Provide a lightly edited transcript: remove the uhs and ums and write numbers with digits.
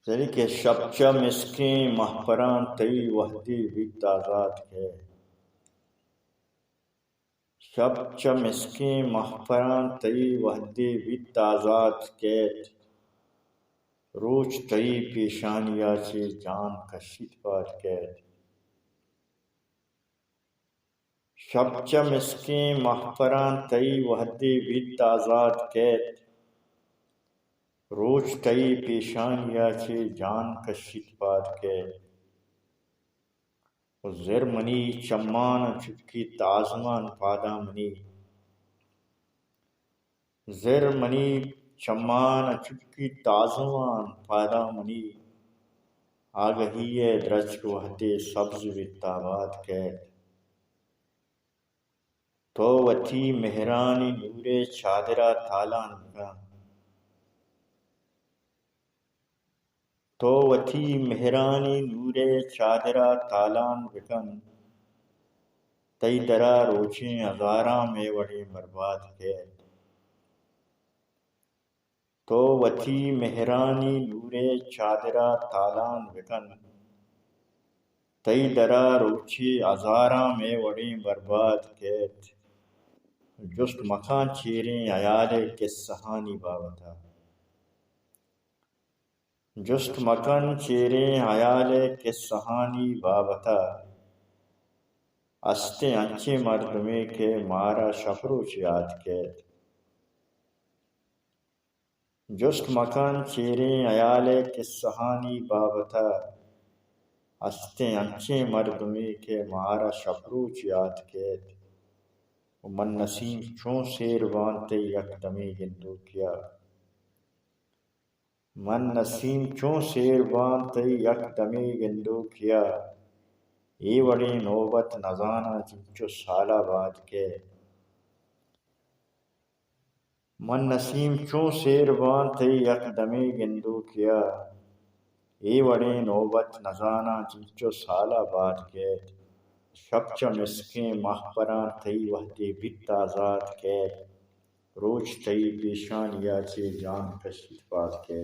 یعنی کہ شبچہ مسکیں مہپران تئی وحدی ویت آزاد کے شبچہ مسکیں مہپران تئی وحدی ویت آزاد کے روچ تئی پیشانیا چی جان کشید باد کے شبچہ مسکیں مہپران تئی وحدی ویت آزاد کے روچ تئی پیشانیا چی جان کشید باد کے زر منی چمان چپکی تازمان پادا منی زر منی چمان چپکی تازمان پادا منی آگہی درچ وحدے سبز ویتاباد کے تو وتی مہرانی نورے چادرہ تالان کا تو وتی مہرانی نورے چادرہ تالان بکن تئی درا روچیں ہزاراں میں وڑے برباد کے تو وتی مہرانی نورے چادرہ تالان بکن تئی درا روچی ہزاراں میں وڑے برباد کے جست مکان چیریں عیالے کے سہانی باوتا جست مکان چیریں عیالے کے سہانی بابتا استے انچے مردمے کے مارا شفروچ یاد کے جست مکان چیریں عیالے کے سہانی بابتا استے انچے مردمے کے مارا شفروچ یاد کے من نسیم چون سیروان تے یک دمی گندو کیا من نسیم چون سیروان تے یک دمی گندو کیا ای وڑی نوبت نزانا چنچو سالہ بعد کے من نسیم چون سیروان تے یک دمی گندو کیا ای وڑی نوبت نزانا چنچو سالہ بعد کے شبچہ مسکیں مہپران تئی وحدے ویت آزاد کے روچ تئی پیشانیا چی جان کشید باد کے